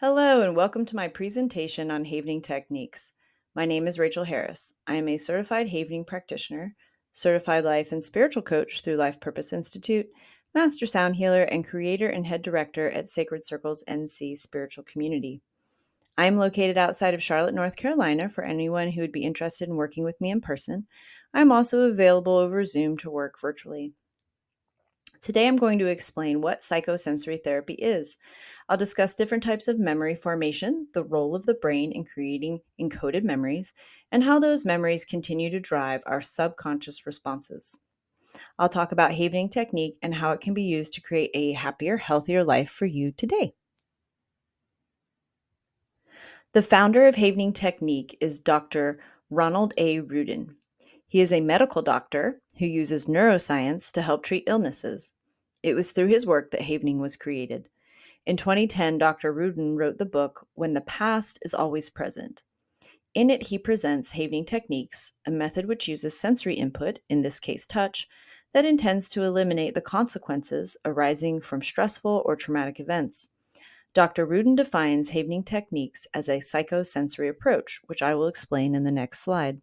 Hello, and welcome to my presentation on Havening techniques. My name is Rachel Harris. I am a certified Havening practitioner, certified life and spiritual coach through Life Purpose Institute, master sound healer, and creator and head director at Sacred Circles NC Spiritual Community. I am located outside of Charlotte, North Carolina for anyone who would be interested in working with me in person. I am also available over Zoom to work virtually. Today, I'm going to explain what psychosensory therapy is. I'll discuss different types of memory formation, the role of the brain in creating encoded memories, and how those memories continue to drive our subconscious responses. I'll talk about Havening technique and how it can be used to create a happier, healthier life for you today. The founder of Havening technique is Dr. Ronald A. Rudin. He is a medical doctor who uses neuroscience to help treat illnesses. It was through his work that Havening was created. In 2010, Dr. Rudin wrote the book When the Past is Always Present. In it, he presents Havening techniques, a method which uses sensory input, in this case touch, that intends to eliminate the consequences arising from stressful or traumatic events. Dr. Rudin defines Havening techniques as a psychosensory approach, which I will explain in the next slide.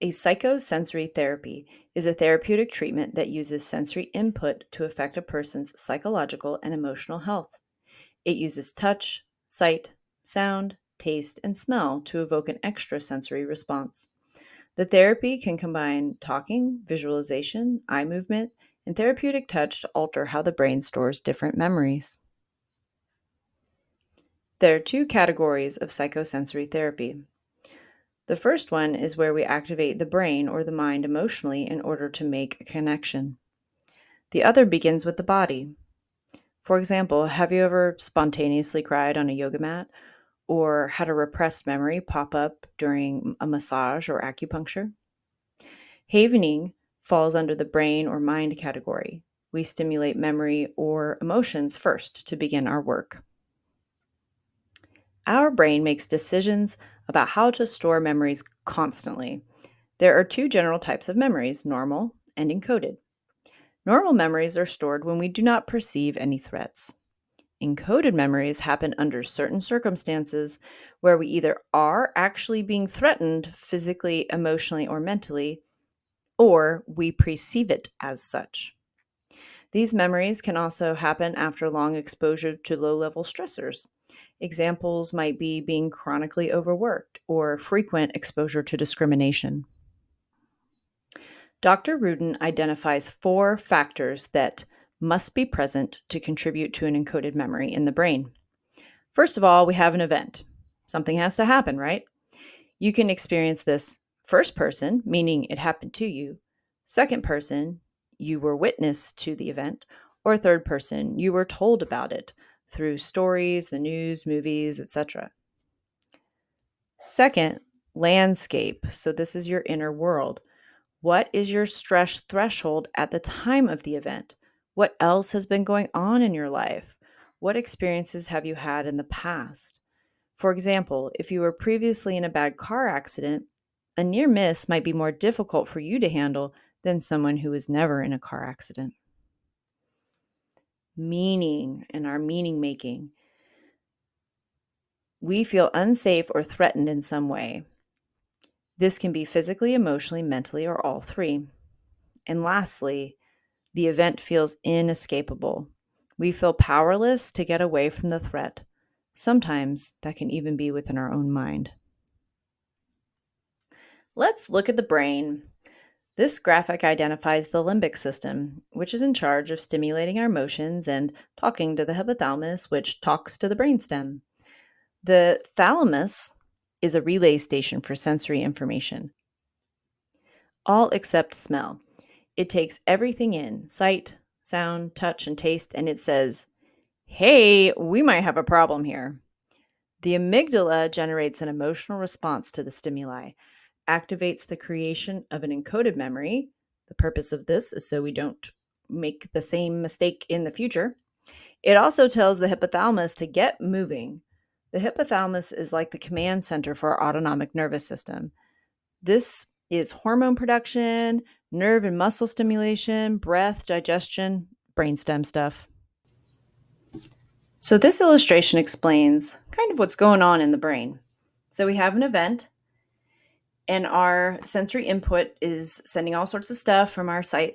A psychosensory therapy is a therapeutic treatment that uses sensory input to affect a person's psychological and emotional health. It uses touch, sight, sound, taste, and smell to evoke an extrasensory response. The therapy can combine talking, visualization, eye movement, and therapeutic touch to alter how the brain stores different memories. There are two categories of psychosensory therapy. The first one is where we activate the brain or the mind emotionally in order to make a connection. The other begins with the body. For example, have you ever spontaneously cried on a yoga mat or had a repressed memory pop up during a massage or acupuncture? Havening falls under the brain or mind category. We stimulate memory or emotions first to begin our work. Our brain makes decisions about how to store memories constantly. There are two general types of memories, normal and encoded. Normal memories are stored when we do not perceive any threats. Encoded memories happen under certain circumstances where we either are actually being threatened physically, emotionally, or mentally, or we perceive it as such. These memories can also happen after long exposure to low level stressors. Examples might be being chronically overworked or frequent exposure to discrimination. Dr. Rudin identifies four factors that must be present to contribute to an encoded memory in the brain. First of all, we have an event. Something has to happen, right? You can experience this first person, meaning it happened to you. Second person, you were witness to the event. Or third person, you were told about it through stories, the news, movies, etc. Second, landscape. So this is your inner world. What is your stress threshold at the time of the event? What else has been going on in your life? What experiences have you had in the past? For example, if you were previously in a bad car accident, a near miss might be more difficult for you to handle than someone who was never in a car accident. Meaning and our meaning making. We feel unsafe or threatened in some way. This can be physically, emotionally, mentally, or all three. And lastly, the event feels inescapable. We feel powerless to get away from the threat. Sometimes that can even be within our own mind. Let's look at the brain. This graphic identifies the limbic system, which is in charge of stimulating our emotions and talking to the hypothalamus, which talks to the brainstem. The thalamus is a relay station for sensory information, all except smell. It takes everything in sight, sound, touch, and taste, and it says, hey, we might have a problem here. The amygdala generates an emotional response to the stimuli, activates the creation of an encoded memory. The purpose of this is so we don't make the same mistake in the future. It also tells the hypothalamus to get moving. The hypothalamus is like the command center for our autonomic nervous system. This is hormone production, nerve and muscle stimulation, breath, digestion, brainstem stuff. So, this illustration explains kind of what's going on in the brain. So, we have an event, and our sensory input is sending all sorts of stuff from our sight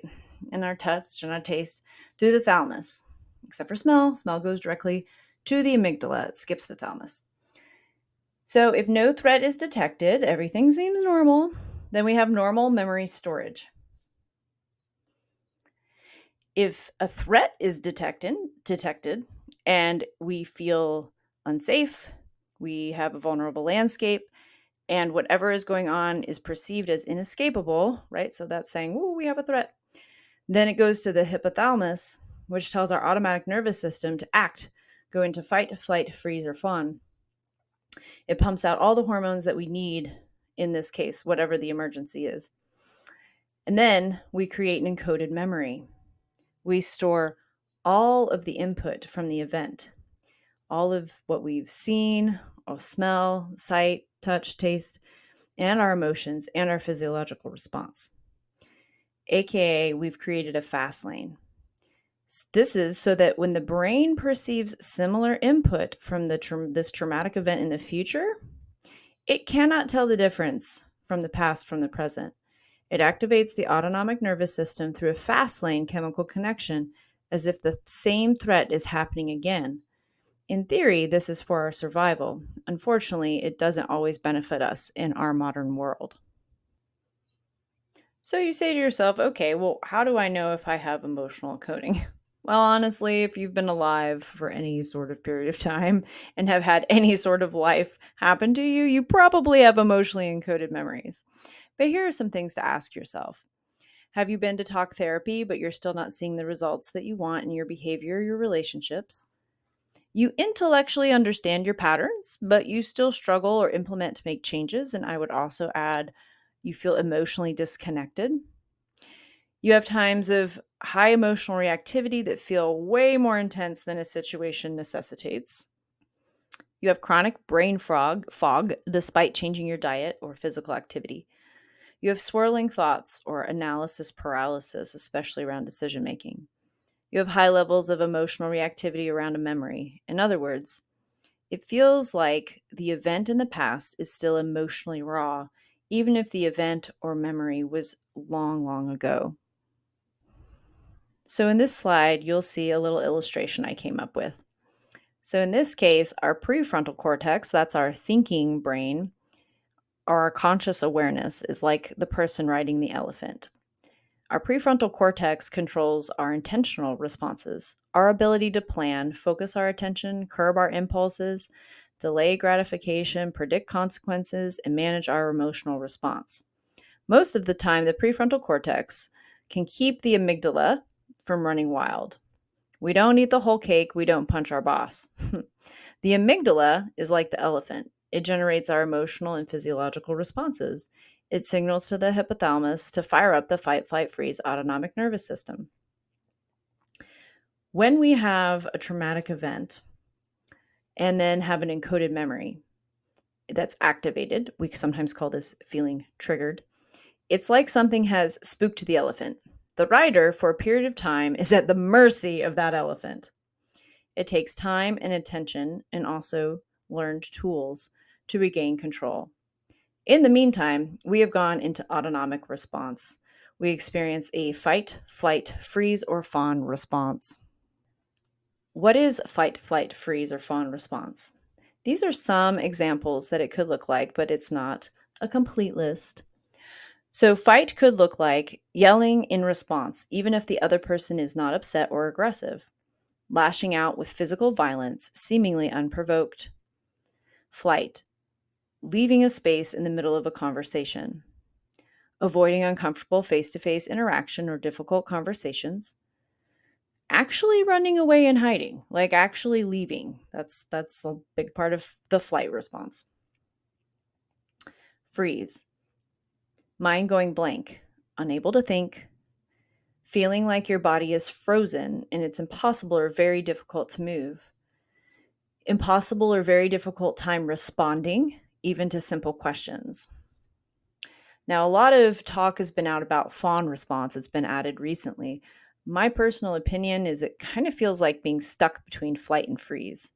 and our touch and our taste through the thalamus. Except for smell, smell goes directly to the amygdala, it skips the thalamus. So, if no threat is detected, everything seems normal, then we have normal memory storage. If a threat is detected and we feel unsafe, we have a vulnerable landscape, and whatever is going on is perceived as inescapable, right? So that's saying, oh, we have a threat. Then it goes to the hypothalamus, which tells our automatic nervous system to act, go into fight, flight, freeze, or fawn. It pumps out all the hormones that we need in this case, whatever the emergency is. And then we create an encoded memory. We store all of the input from the event, all of what we've seen, or smell, sight, touch, taste, and our emotions and our physiological response. AKA, we've created a fast lane. This is so that when the brain perceives similar input from this traumatic event in the future, it cannot tell the difference from the past from the present. It activates the autonomic nervous system through a fast lane chemical connection as if the same threat is happening again. In theory, this is for our survival. Unfortunately, it doesn't always benefit us in our modern world. So you say to yourself, okay, well, how do I know if I have emotional coding? Well, honestly, if you've been alive for any sort of period of time and have had any sort of life happen to you, you probably have emotionally encoded memories. But here are some things to ask yourself. Have you been to talk therapy, but you're still not seeing the results that you want in your behavior, your relationships? You intellectually understand your patterns, but you still struggle or implement to make changes. And I would also add, you feel emotionally disconnected. You have times of high emotional reactivity that feel way more intense than a situation necessitates. You have chronic brain fog despite changing your diet or physical activity. You have swirling thoughts or analysis paralysis, especially around decision making. You have high levels of emotional reactivity around a memory. In other words, it feels like the event in the past is still emotionally raw, even if the event or memory was long, long ago. So in this slide, you'll see a little illustration I came up with. So in this case, our prefrontal cortex, that's our thinking brain, or our conscious awareness, is like the person riding the elephant. Our prefrontal cortex controls our intentional responses, our ability to plan, focus our attention, curb our impulses, delay gratification, predict consequences, and manage our emotional response. Most of the time, the prefrontal cortex can keep the amygdala from running wild. We don't eat the whole cake, we don't punch our boss. The amygdala is like the elephant. It generates our emotional and physiological responses. It signals to the hypothalamus to fire up the fight, flight, freeze autonomic nervous system. When we have a traumatic event and then have an encoded memory that's activated, we sometimes call this feeling triggered. It's like something has spooked the elephant. The rider, for a period of time, is at the mercy of that elephant. It takes time and attention and also learned tools to regain control. In the meantime, we have gone into autonomic response. We experience a fight, flight, freeze, or fawn response. What is fight, flight, freeze, or fawn response? These are some examples that it could look like, but it's not a complete list. So, fight could look like yelling in response, even if the other person is not upset or aggressive, lashing out with physical violence, seemingly unprovoked. Flight, leaving a space in the middle of a conversation, avoiding uncomfortable face to face interaction or difficult conversations, actually running away and hiding, like actually leaving. That's a big part of the flight response. Freeze, mind going blank, unable to think, feeling like your body is frozen and it's impossible or very difficult to move. Impossible or very difficult time responding, even to simple questions. Now, a lot of talk has been out about fawn response. It's been added recently. My personal opinion is it kind of feels like being stuck between flight and freeze.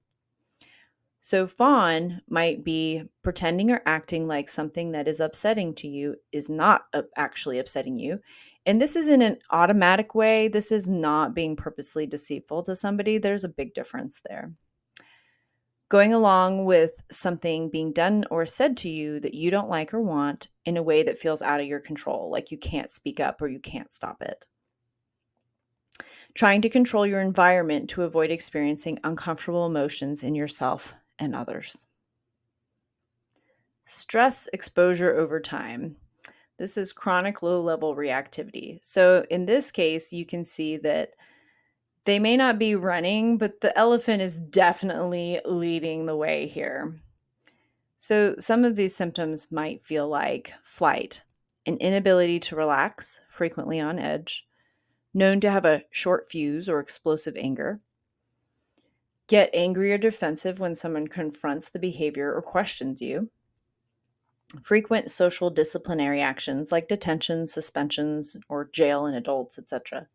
So, fawn might be pretending or acting like something that is upsetting to you is not actually upsetting you. And this is in an automatic way. This is not being purposely deceitful to somebody. There's a big difference there. Going along with something being done or said to you that you don't like or want in a way that feels out of your control, like you can't speak up or you can't stop it. Trying to control your environment to avoid experiencing uncomfortable emotions in yourself and others. Stress exposure over time. This is chronic low level reactivity. So, in this case, you can see that they may not be running, but the elephant is definitely leading the way here. So, some of these symptoms might feel like flight, an inability to relax, frequently on edge, known to have a short fuse or explosive anger, get angry or defensive when someone confronts the behavior or questions you, frequent social disciplinary actions like detention, suspensions, or jail in adults, etc.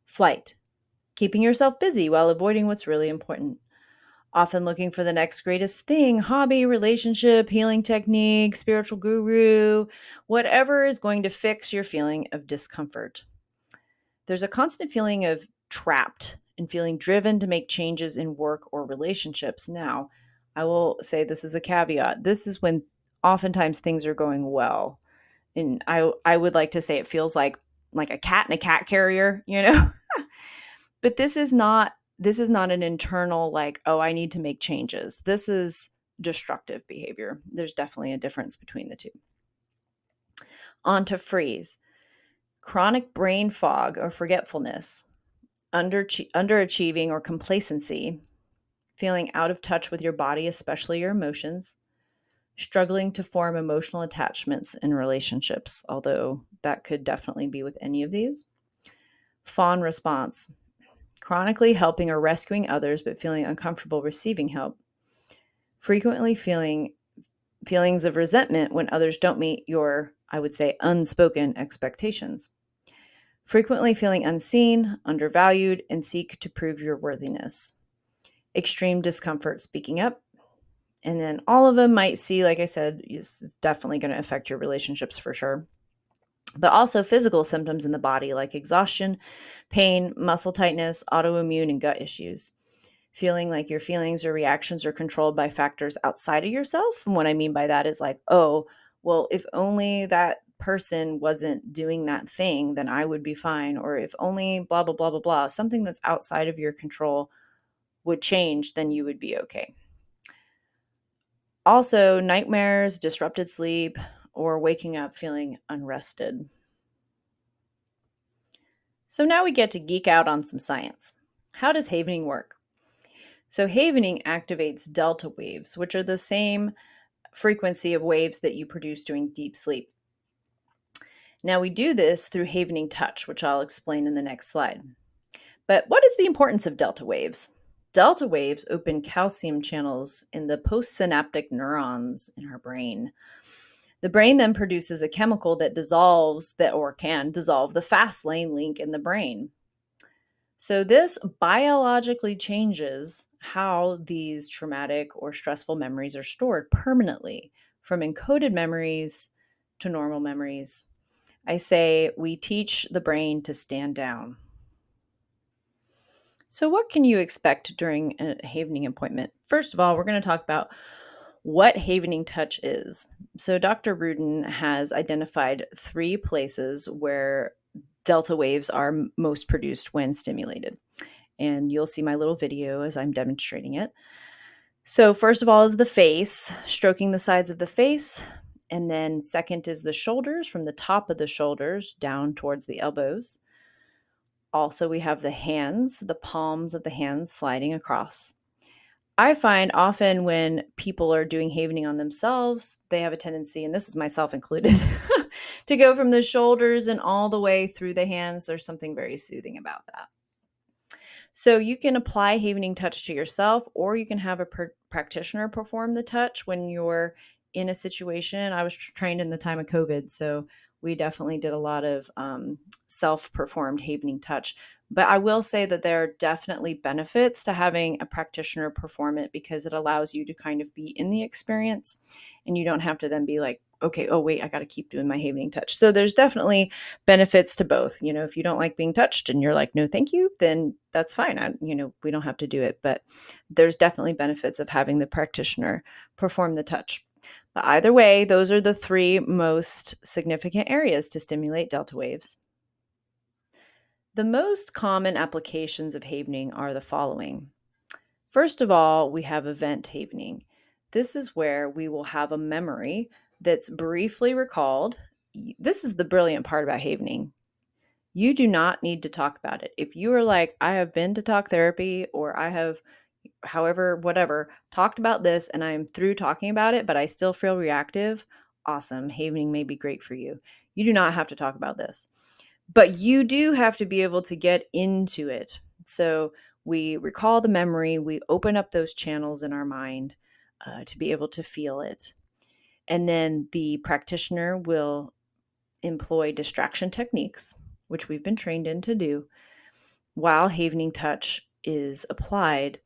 Flight, keeping yourself busy while avoiding what's really important, often looking for the next greatest thing, hobby, relationship, healing technique, spiritual guru, whatever is going to fix your feeling of discomfort. There's a constant feeling of trapped and feeling driven to make changes in work or relationships. Now, I will say this is a caveat. This is when oftentimes things are going well. And I would like to say it feels like a cat in a cat carrier. But this is not an internal like, oh, I need to make changes. This is destructive behavior. There's definitely a difference between the two. On to freeze. Chronic brain fog or forgetfulness, underachieving or complacency, feeling out of touch with your body, especially your emotions, struggling to form emotional attachments in relationships, although that could definitely be with any of these. Fawn response, chronically helping or rescuing others but feeling uncomfortable receiving help, frequently feelings of resentment when others don't meet your, I would say, unspoken expectations, frequently feeling unseen, undervalued, and seek to prove your worthiness, extreme discomfort speaking up. And then all of them might see, like I said, it's definitely going to affect your relationships for sure. But also physical symptoms in the body like exhaustion, pain, muscle tightness, autoimmune, and gut issues. Feeling like your feelings or reactions are controlled by factors outside of yourself. And what I mean by that is like, oh, well, if only that person wasn't doing that thing, then I would be fine. Or if only blah, blah, blah, blah, blah, something that's outside of your control would change, then you would be okay. Also, nightmares, disrupted sleep, or waking up feeling unrested. So now we get to geek out on some science. How does havening work? So, havening activates delta waves, which are the same frequency of waves that you produce during deep sleep. Now, we do this through havening touch, which I'll explain in the next slide. But what is the importance of delta waves? Delta waves open calcium channels in the postsynaptic neurons in our brain. The brain then produces a chemical that can dissolve the fast lane link in the brain. So, this biologically changes how these traumatic or stressful memories are stored permanently, from encoded memories to normal memories. I say we teach the brain to stand down. So, what can you expect during a havening appointment? First of all, we're going to talk about what havening touch is. So, Dr. Rudin has identified 3 places where delta waves are most produced when stimulated. And you'll see my little video as I'm demonstrating it. So, first of all, is the face, stroking the sides of the face. And then, second is the shoulders, from the top of the shoulders down towards the elbows. Also, we have the hands, the palms of the hands sliding across. I find often when people are doing havening on themselves, they have a tendency, and this is myself included, to go from the shoulders and all the way through the hands. There's something very soothing about that. So you can apply havening touch to yourself, or you can have a practitioner perform the touch when you're in a situation. I was trained in the time of COVID, so we definitely did a lot of self-performed havening touch. But I will say that there are definitely benefits to having a practitioner perform it because it allows you to kind of be in the experience and you don't have to then be like, okay, oh, wait, I got to keep doing my havening touch. So there's definitely benefits to both. If you don't like being touched and you're like, no, thank you, then that's fine. We don't have to do it. But there's definitely benefits of having the practitioner perform the touch. But either way, those are the three most significant areas to stimulate delta waves. The most common applications of havening are the following. First of all, we have event havening. This is where we will have a memory that's briefly recalled. This is the brilliant part about havening. You do not need to talk about it. If you are like, I have been to talk therapy or I have, however, whatever, talked about this and I'm through talking about it, but I still feel reactive, awesome. Havening may be great for you. You do not have to talk about this, but you do have to be able to get into it. So we recall the memory, we open up those channels in our mind to be able to feel it. And then the practitioner will employ distraction techniques, which we've been trained in to do, while havening touch is applied.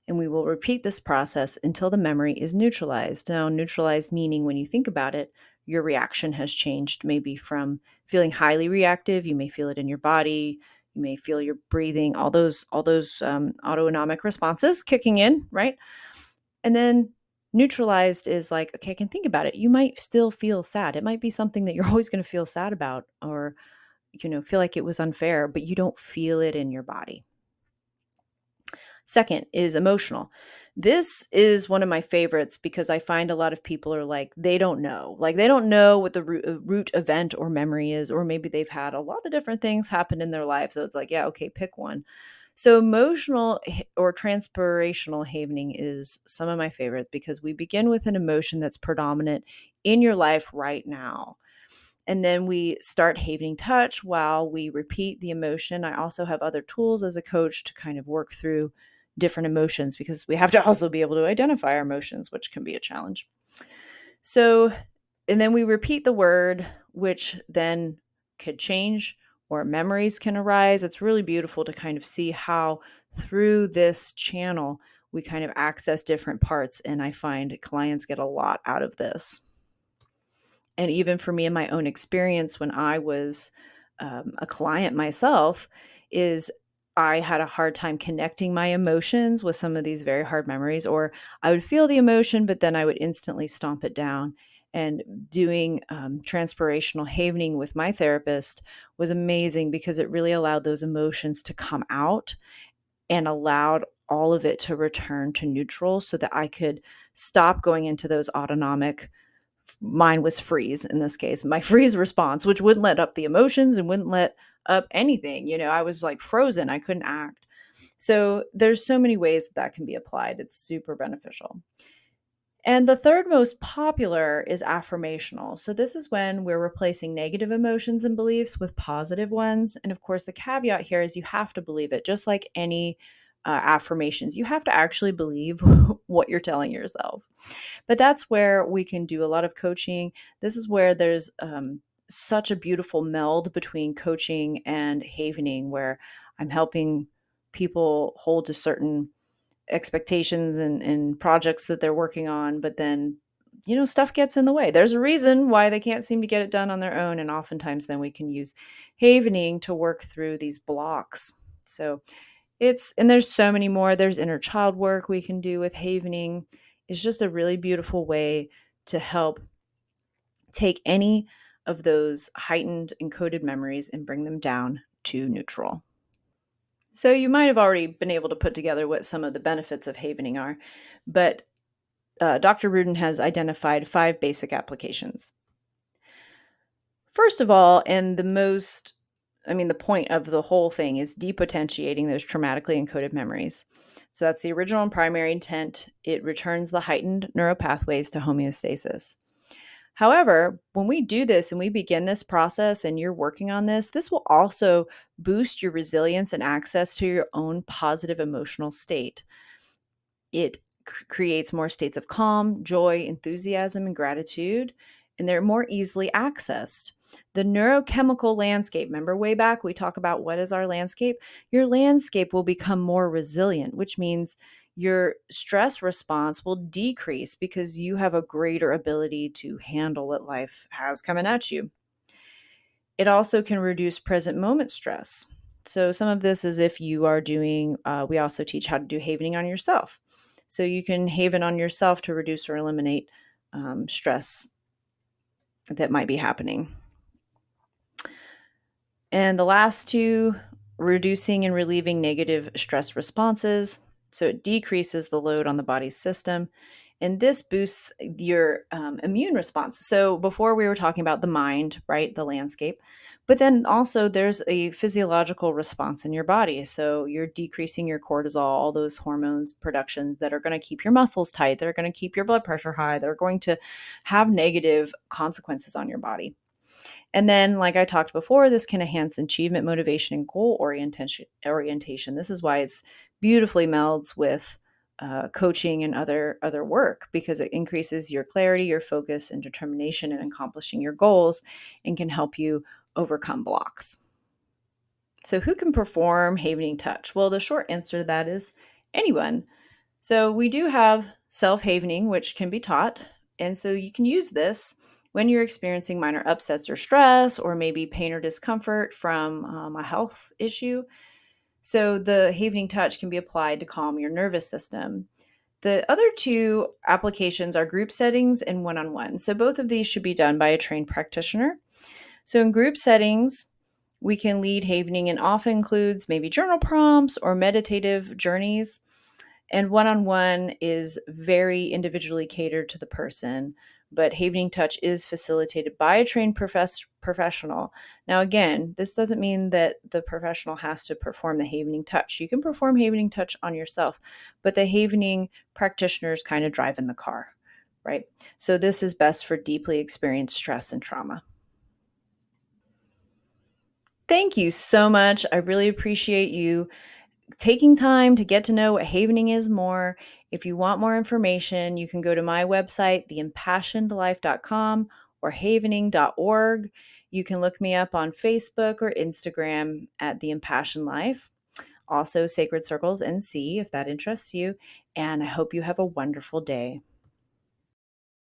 And we will repeat this process until the memory is neutralized. Now, neutralized meaning when you think about it, your reaction has changed maybe from feeling highly reactive. You may feel it in your body. You may feel your breathing, all those autonomic responses kicking in, right? And then neutralized is like, okay, I can think about it. You might still feel sad. It might be something that you're always going to feel sad about or, feel like it was unfair, but you don't feel it in your body. Second is emotional. This is one of my favorites because I find a lot of people are like, they don't know. Like, they don't know what the root event or memory is, or maybe they've had a lot of different things happen in their life. So it's like, yeah, okay, pick one. So emotional or transpirational havening is some of my favorites because we begin with an emotion that's predominant in your life right now. And then we start havening touch while we repeat the emotion. I also have other tools as a coach to kind of work through different emotions because we have to also be able to identify our emotions, which can be a challenge. So, and then we repeat the word, which then could change or memories can arise. It's really beautiful to kind of see how through this channel we kind of access different parts. And I find clients get a lot out of this. And even for me in my own experience when I was a client myself, is I had a hard time connecting my emotions with some of these very hard memories, or I would feel the emotion, but then I would instantly stomp it down. And doing transpirational havening with my therapist was amazing because it really allowed those emotions to come out and allowed all of it to return to neutral so that I could stop going into those autonomic, mine was freeze in this case, my freeze response, which wouldn't let up the emotions and wouldn't let up anything. I was like frozen. I couldn't act. So there's so many ways that can be applied. It's super beneficial. And the third most popular is affirmational. So this is when we're replacing negative emotions and beliefs with positive ones. And of course, the caveat here is you have to believe it, just like any affirmations. You have to actually believe what you're telling yourself. But that's where we can do a lot of coaching. This is where there's such a beautiful meld between coaching and havening, where I'm helping people hold to certain expectations and projects that they're working on, but then stuff gets in the way. There's a reason why they can't seem to get it done on their own, and oftentimes then we can use havening to work through these blocks. So and there's so many more. There's inner child work we can do with havening. It's just a really beautiful way to help take any of those heightened encoded memories and bring them down to neutral. So you might have already been able to put together what some of the benefits of havening are, but Dr. Rudin has identified 5 basic applications. First of all, and the point of the whole thing is depotentiating those traumatically encoded memories. So that's the original and primary intent. It returns the heightened neuropathways to homeostasis. However, when we do this and we begin this process and you're working on this will also boost your resilience and access to your own positive emotional state. It creates more states of calm, joy, enthusiasm, and gratitude. and they're more easily accessed. The neurochemical landscape, remember way back we talk about what is our landscape? Your landscape will become more resilient, which means your stress response will decrease because you have a greater ability to handle what life has coming at you. It also can reduce present moment stress. So, some of this is if you are doing, we also teach how to do havening on yourself. So, you can haven on yourself to reduce or eliminate stress that might be happening. And the last two, reducing and relieving negative stress responses. So it decreases the load on the body's system. And this boosts your immune response. So before we were talking about the mind, right? The landscape. But then also there's a physiological response in your body. So you're decreasing your cortisol, all those hormones productions that are going to keep your muscles tight, that are going to keep your blood pressure high, that are going to have negative consequences on your body. And then, like I talked before, this can enhance achievement, motivation, and goal orientation. This is why it's beautifully melds with coaching and other work because it increases your clarity, your focus, and determination in accomplishing your goals, and can help you overcome blocks. So, who can perform havening touch? Well, the short answer to that is anyone. So we do have self-havening, which can be taught. And so you can use this when you're experiencing minor upsets or stress, or maybe pain or discomfort from a health issue. So the havening touch can be applied to calm your nervous system. The other two applications are group settings and one-on-one. So both of these should be done by a trained practitioner. So in group settings, we can lead havening and often includes maybe journal prompts or meditative journeys. And one on one is very individually catered to the person, but havening touch is facilitated by a trained professional. Now, again, this doesn't mean that the professional has to perform the havening touch. You can perform havening touch on yourself, but the havening practitioners kind of drive in the car, right? So, this is best for deeply experienced stress and trauma. Thank you so much. I really appreciate you taking time to get to know what havening is more. If you want more information, you can go to my website, theimpassionedlife.com or havening.org. You can look me up on Facebook or Instagram at The Impassioned Life, also Sacred Circles NC if that interests you. And I hope you have a wonderful day.